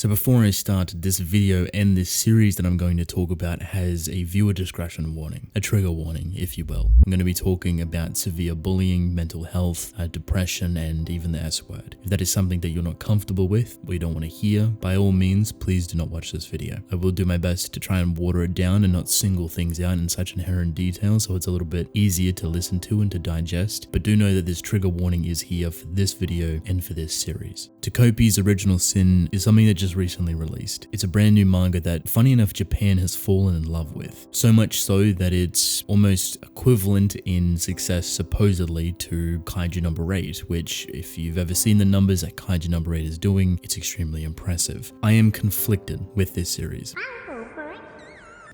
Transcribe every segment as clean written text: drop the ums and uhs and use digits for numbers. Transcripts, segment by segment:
So before I start, this video and this series that I'm going to talk about has a viewer discretion warning, a trigger warning, if you will. I'm going to be talking about severe bullying, mental health, depression, and even the S word. If that is something that you're not comfortable with or you don't want to hear, by all means, please do not watch this video. I will do my best to try and water it down and not single things out in such inherent detail so it's a little bit easier to listen to and to digest, but do know that this trigger warning is here for this video and for this series. Takopi's Original Sin is something that just recently released. It's a brand new manga that, funny enough, Japan has fallen in love with. So much so that it's almost equivalent in success supposedly to Kaiju number 8, which if you've ever seen the numbers that Kaiju number 8 is doing, it's extremely impressive. I am conflicted with this series.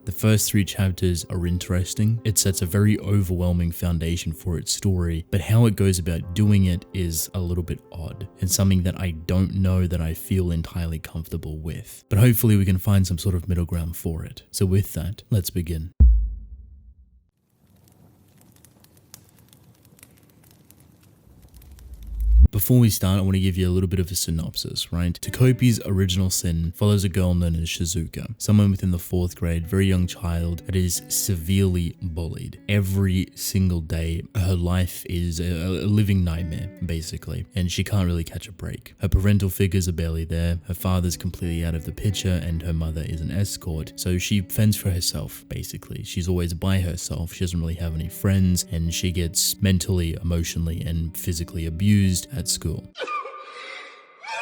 The first 3 chapters are interesting. It sets a very overwhelming foundation for its story, but how it goes about doing it is a little bit odd and something that I don't know that I feel entirely comfortable with. But hopefully we can find some sort of middle ground for it. So with that, let's begin. Before we start, I want to give you a little bit of a synopsis, right? Takopi's Original Sin follows a girl known as Shizuka, someone within the 4th grade, very young child that is severely bullied. Every single day, her life is a living nightmare, basically, and she can't really catch a break. Her parental figures are barely there, her father's completely out of the picture, and her mother is an escort, so she fends for herself, basically. She's always by herself, she doesn't really have any friends, and she gets mentally, emotionally, and physically abused at school.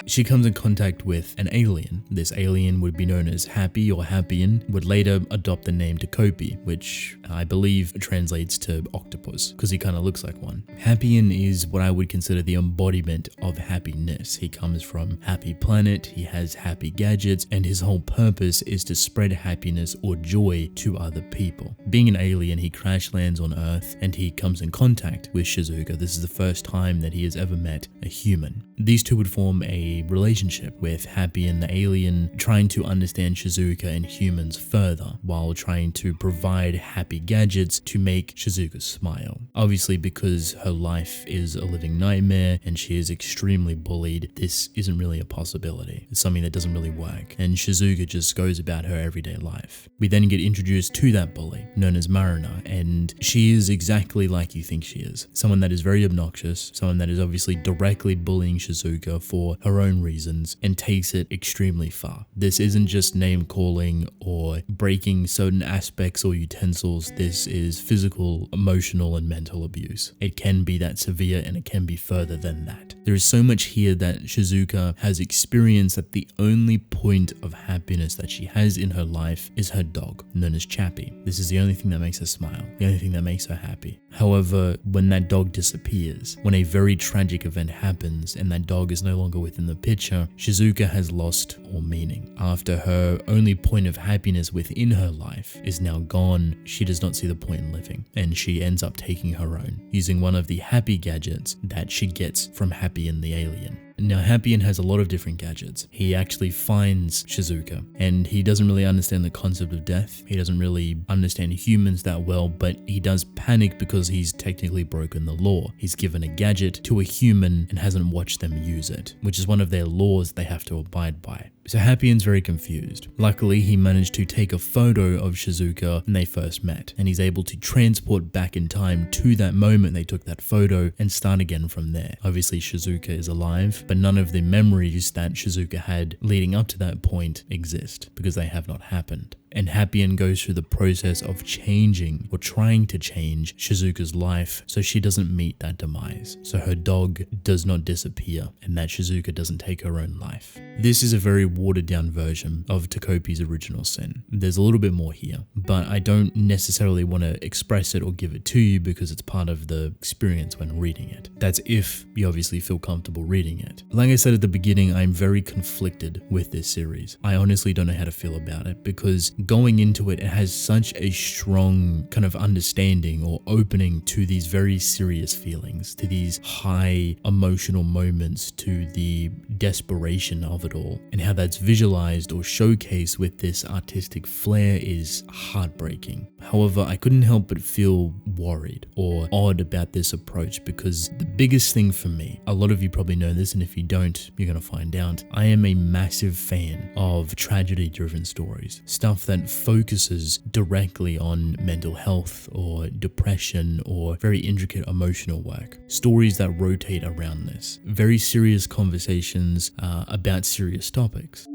She comes in contact with an alien. This alien would be known as Happy or Happian, would later adopt the name Takopi, which I believe translates to octopus, because he kind of looks like one. Happian is what I would consider the embodiment of happiness. He comes from Happy Planet, he has happy gadgets, and his whole purpose is to spread happiness or joy to other people. Being an alien, he crash lands on Earth, and he comes in contact with Shizuka. This is the first time that he has ever met a human. These two would form a relationship, with Happy and the alien trying to understand Shizuka and humans further while trying to provide happy gadgets to make Shizuka smile. Obviously, because her life is a living nightmare and she is extremely bullied, this isn't really a possibility. It's something that doesn't really work, and Shizuka just goes about her everyday life. We then get introduced to that bully, known as Marina, and she is exactly like you think she is. Someone that is very obnoxious, someone that is obviously directly bullying Shizuka for her own reasons and takes it extremely far. This isn't just name calling or breaking certain aspects or utensils. This is physical, emotional, and mental abuse. It can be that severe and it can be further than that. There is so much here that Shizuka has experienced that the only point of happiness that she has in her life is her dog, known as Chappie. This is the only thing that makes her smile, the only thing that makes her happy. However, when that dog disappears, when a very tragic event happens and that dog is no longer within the picture, Shizuka has lost all meaning. After her only point of happiness within her life is now gone, she does not see the point in living, and she ends up taking her own, using one of the happy gadgets that she gets from Happy and the alien. Now, Happian has a lot of different gadgets. He actually finds Shizuka, and he doesn't really understand the concept of death. He doesn't really understand humans that well, but he does panic because he's technically broken the law. He's given a gadget to a human and hasn't watched them use it, which is one of their laws they have to abide by. So Happian's very confused. Luckily, he managed to take a photo of Shizuka when they first met, and he's able to transport back in time to that moment they took that photo and start again from there. Obviously, Shizuka is alive, but none of the memories that Shizuka had leading up to that point exist because they have not happened. And Happian goes through the process of changing or trying to change Shizuka's life so she doesn't meet that demise. So her dog does not disappear and that Shizuka doesn't take her own life. This is a very watered down version of Takopi's Original Sin. There's a little bit more here, but I don't necessarily want to express it or give it to you because it's part of the experience when reading it. That's if you obviously feel comfortable reading it. Like I said at the beginning, I'm very conflicted with this series. I honestly don't know how to feel about it because going into it, it has such a strong kind of understanding or opening to these very serious feelings, to these high emotional moments, to the desperation of it all, and how that's visualized or showcased with this artistic flair is heartbreaking. However, I couldn't help but feel worried or odd about this approach, because the biggest thing for me, a lot of you probably know this, and if you don't, you're going to find out, I am a massive fan of tragedy-driven stories, stuff that focuses directly on mental health or depression or very intricate emotional work, stories that rotate around this, very serious conversations about serious topics.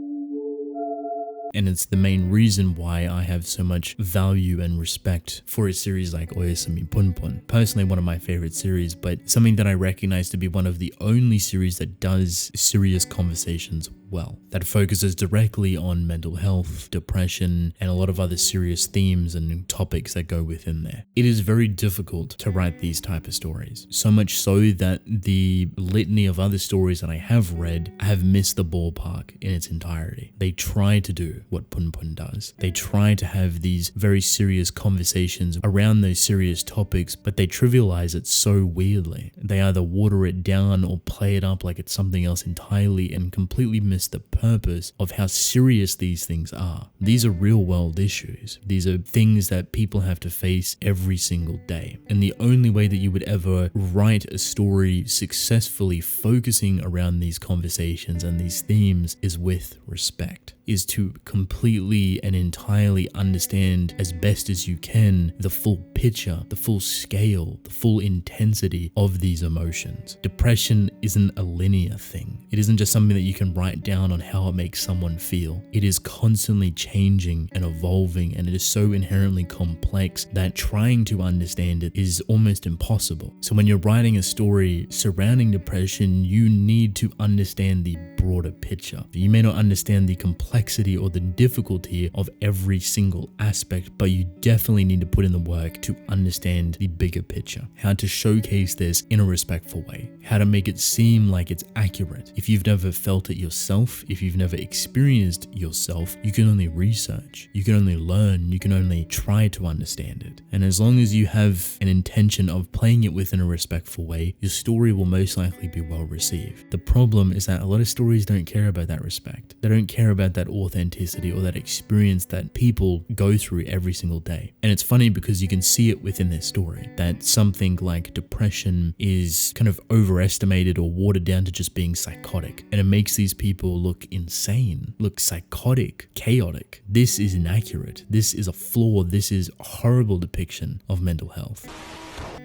And it's the main reason why I have so much value and respect for a series like Oyasumi Punpun. Personally, one of my favorite series, but something that I recognize to be one of the only series that does serious conversations well, that focuses directly on mental health, depression, and a lot of other serious themes and topics that go within there. It is very difficult to write these type of stories, so much so that the litany of other stories that I have read have missed the ballpark in its entirety. They try to do what Punpun does. They try to have these very serious conversations around those serious topics, but they trivialize it so weirdly. They either water it down or play it up like it's something else entirely and completely miss the purpose of how serious these things are. These are real world issues. These are things that people have to face every single day. And the only way that you would ever write a story successfully focusing around these conversations and these themes is with respect, is to completely and entirely understand as best as you can the full picture, the full scale, the full intensity of these emotions. Depression isn't a linear thing. It isn't just something that you can write down on how it makes someone feel. It is constantly changing and evolving, and it is so inherently complex that trying to understand it is almost impossible. So when you're writing a story surrounding depression, you need to understand the broader picture. You may not understand the complexity or the difficulty of every single aspect, but you definitely need to put in the work to understand the bigger picture, how to showcase this in a respectful way, how to make it seem like it's accurate. If you've never felt it yourself, if you've never experienced yourself, you can only research, you can only learn, you can only try to understand it. And as long as you have an intention of playing it within a respectful way, your story will most likely be well received. The problem is that a lot of stories don't care about that respect. They don't care about that authenticity or that experience that people go through every single day. And it's funny because you can see it within their story, that something like depression is kind of overestimated or watered down to just being psychotic. And it makes these people look insane, look psychotic, chaotic. This is inaccurate. This is a flaw. This is a horrible depiction of mental health.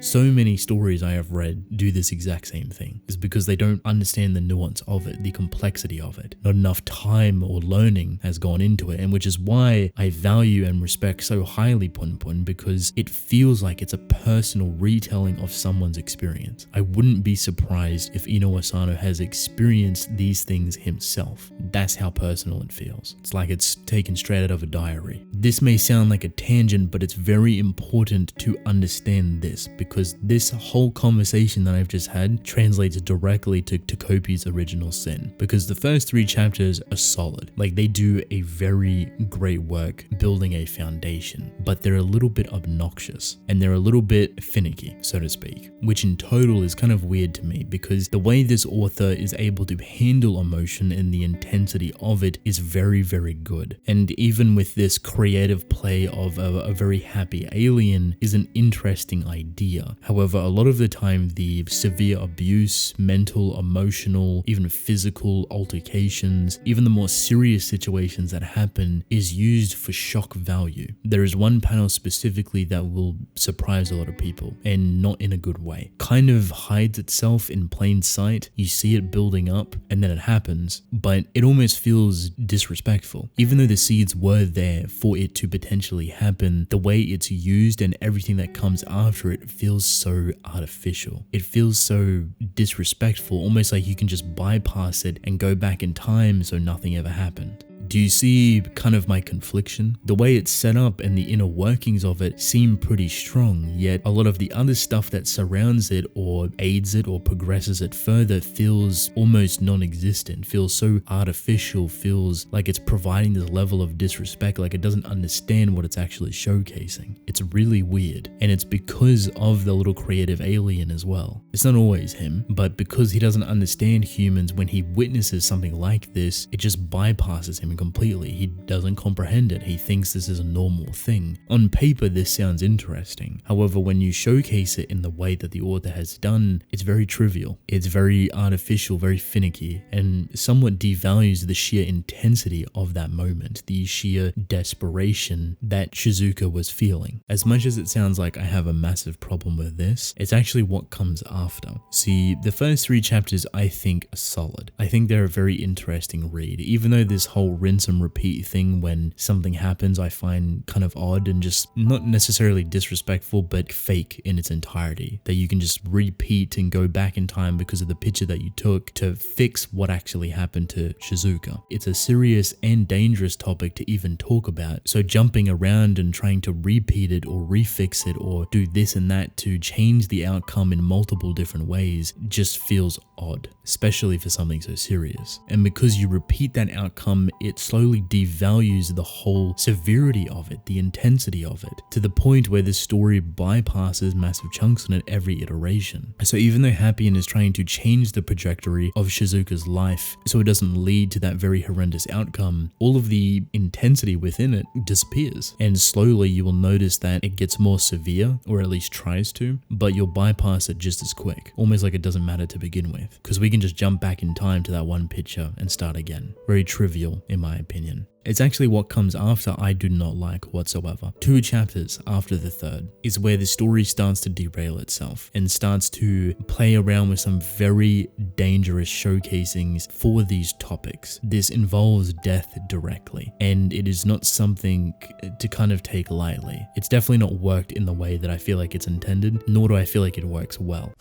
So many stories I have read do this exact same thing. It's because they don't understand the nuance of it, the complexity of it. Not enough time or learning has gone into it, and which is why I value and respect so highly Punpun, because it feels like it's a personal retelling of someone's experience. I wouldn't be surprised if Ino Asano has experienced these things himself. That's how personal it feels. It's like it's taken straight out of a diary. This may sound like a tangent, but it's very important to understand this, because this whole conversation that I've just had translates directly to Takopis' original sin, because the first 3 chapters are solid. Like, they do a very great work building a foundation, but they're a little bit obnoxious and they're a little bit finicky, so to speak, which in total is kind of weird to me, because the way this author is able to handle emotion and the intensity of it is very, very good. And even with this creative play of a very happy alien is an interesting idea. However, a lot of the time the severe abuse, mental, emotional, even physical altercations, even the more serious situations that happen is used for shock value. There is one panel specifically that will surprise a lot of people, and not in a good way. Kind of hides itself in plain sight. You see it building up and then it happens, but it almost feels disrespectful. Even though the seeds were there for it to potentially happen, the way it's used and everything that comes after it feels so artificial. It feels so disrespectful, almost like you can just bypass it and go back in time so nothing ever happened. Do you see kind of my confliction? The way it's set up and the inner workings of it seem pretty strong, yet a lot of the other stuff that surrounds it or aids it or progresses it further feels almost non-existent, feels so artificial, feels like it's providing this level of disrespect, like it doesn't understand what it's actually showcasing. It's really weird, and it's because of the little creative alien as well. It's not always him, but because he doesn't understand humans, when he witnesses something like this, it just bypasses him completely. He doesn't comprehend it. He thinks this is a normal thing. On paper, this sounds interesting. However, when you showcase it in the way that the author has done, it's very trivial. It's very artificial, very finicky, and somewhat devalues the sheer intensity of that moment, the sheer desperation that Shizuka was feeling. As much as it sounds like I have a massive problem with this, it's actually what comes after. See, the first 3 chapters I think are solid. I think they're a very interesting read, even though this whole rinse and repeat thing when something happens I find kind of odd and just not necessarily disrespectful, but fake in its entirety, that you can just repeat and go back in time because of the picture that you took to fix what actually happened to Shizuka. It's a serious and dangerous topic to even talk about, so jumping around and trying to repeat it or refix it or do this and that to change the outcome in multiple different ways just feels odd, especially for something so serious. And because you repeat that outcome, it slowly devalues the whole severity of it, the intensity of it, to the point where this story bypasses massive chunks on it every iteration. So even though Happien is trying to change the trajectory of Shizuka's life so it doesn't lead to that very horrendous outcome, all of the intensity within it disappears. And slowly you will notice that it gets more severe, or at least tries to, but you'll bypass it just as quick, almost like it doesn't matter to begin with, because we can just jump back in time to that one picture and start again. Very trivial in my opinion. It's actually what comes after I do not like whatsoever. 2 chapters after the 3rd is where the story starts to derail itself and starts to play around with some very dangerous showcasings for these topics. This involves death directly, and it is not something to kind of take lightly. It's definitely not worked in the way that I feel like it's intended, nor do I feel like it works well.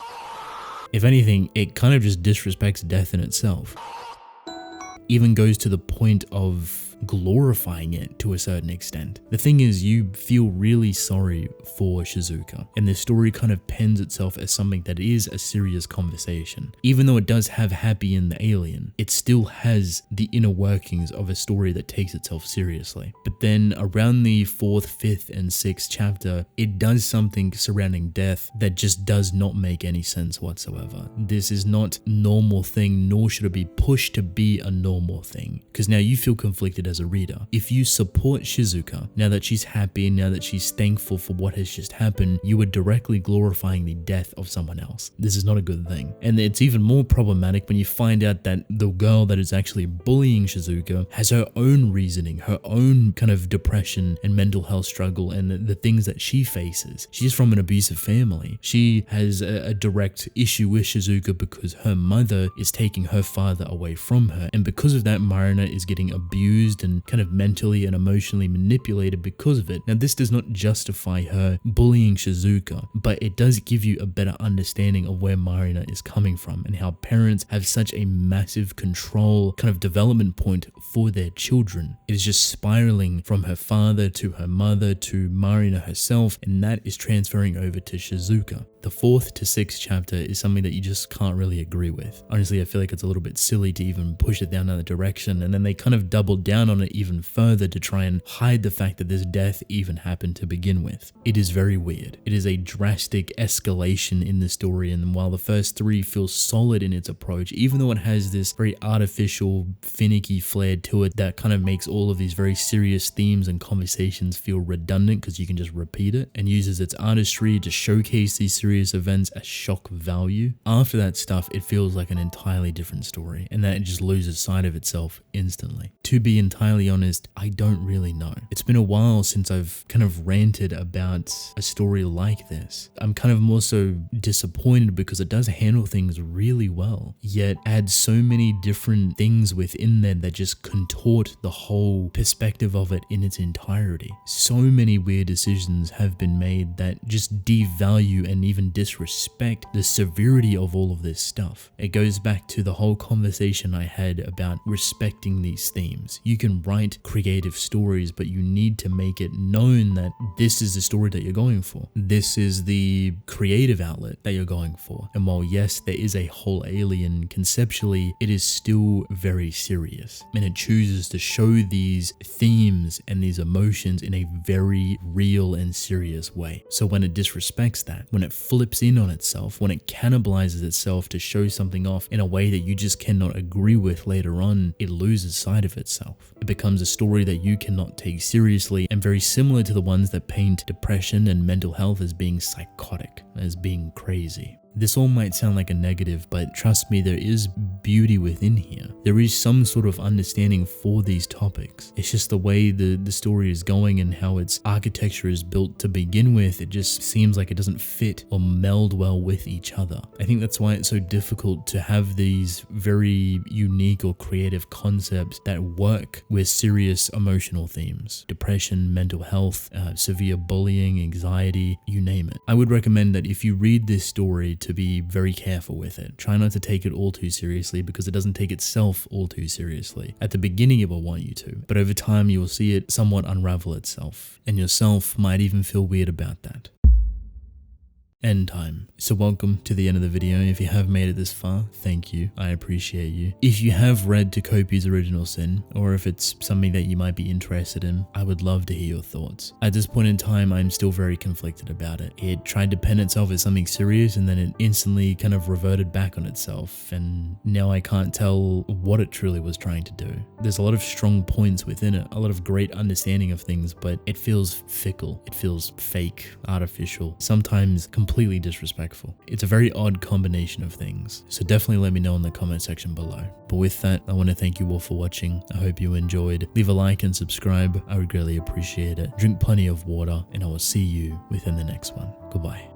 If anything, it kind of just disrespects death in itself. Even goes to the point of glorifying it to a certain extent. The thing is, you feel really sorry for Shizuka, and the story kind of pens itself as something that is a serious conversation. Even though it does have Happien the alien, it still has the inner workings of a story that takes itself seriously. But then around the 4th, 5th, and 6th chapter, it does something surrounding death that just does not make any sense whatsoever. This is not a normal thing, nor should it be pushed to be a normal thing, because now you feel conflicted as a reader. If you support Shizuka, now that she's happy, now that she's thankful for what has just happened, you are directly glorifying the death of someone else. This is not a good thing. And it's even more problematic when you find out that the girl that is actually bullying Shizuka has her own reasoning, her own kind of depression and mental health struggle and the things that she faces. She's from an abusive family. She has a direct issue with Shizuka because her mother is taking her father away from her, and because of that, Marina is getting abused and kind of mentally and emotionally manipulated because of it. Now, this does not justify her bullying Shizuka, but it does give you a better understanding of where Marina is coming from and how parents have such a massive control kind of development point for their children. It is just spiraling from her father to her mother to Marina herself, and that is transferring over to Shizuka. The 4th to 6th chapter is something that you just can't really agree with. Honestly, I feel like it's a little bit silly to even push it down that direction, and then they kind of double down on it even further to try and hide the fact that this death even happened to begin with. It is very weird. It is a drastic escalation in the story, and while the first 3 feel solid in its approach, even though it has this very artificial, finicky flair to it that kind of makes all of these very serious themes and conversations feel redundant because you can just repeat it, and uses its artistry to showcase these serious events as shock value. After that stuff, it feels like an entirely different story, and that it just loses sight of itself instantly. To be entirely honest, I don't really know. It's been a while since I've kind of ranted about a story like this. I'm kind of more so disappointed because it does handle things really well, yet adds so many different things within there that just contort the whole perspective of it in its entirety. So many weird decisions have been made that just devalue and even even disrespect the severity of all of this stuff. It goes back to the whole conversation I had about respecting these themes. You can write creative stories, but you need to make it known that this is the story that you're going for. This is the creative outlet that you're going for. And while yes, there is a whole alien, conceptually, it is still very serious. And it chooses to show these themes and these emotions in a very real and serious way. So when it disrespects that, when it flips in on itself, when it cannibalizes itself to show something off in a way that you just cannot agree with later on, it loses sight of itself. It becomes a story that you cannot take seriously, and very similar to the ones that paint depression and mental health as being psychotic, as being crazy. This all might sound like a negative, but trust me, there is beauty within here. There is some sort of understanding for these topics. It's just the way the story is going and how its architecture is built to begin with. It just seems like it doesn't fit or meld well with each other. I think that's why it's so difficult to have these very unique or creative concepts that work with serious emotional themes. Depression, mental health, severe bullying, anxiety, you name it. I would recommend that if you read this story, to be very careful with it. Try not to take it all too seriously, because it doesn't take itself all too seriously. At the beginning it will want you to, but over time you will see it somewhat unravel itself, and yourself might even feel weird about that. Endtime. So welcome to the end of the video. If you have made it this far, thank you. I appreciate you. If you have read Takopi's Original Sin, or if it's something that you might be interested in, I would love to hear your thoughts. At this point in time, I'm still very conflicted about it. It tried to pen itself as something serious, and then it instantly kind of reverted back on itself, and now I can't tell what it truly was trying to do. There's a lot of strong points within it, a lot of great understanding of things, but it feels fickle. It feels fake, artificial, sometimes completely disrespectful. It's a very odd combination of things, so definitely let me know in the comment section below. But with that, I want to thank you all for watching. I hope you enjoyed. Leave a like and subscribe. I would greatly appreciate it. Drink plenty of water, and I will see you within the next one. Goodbye.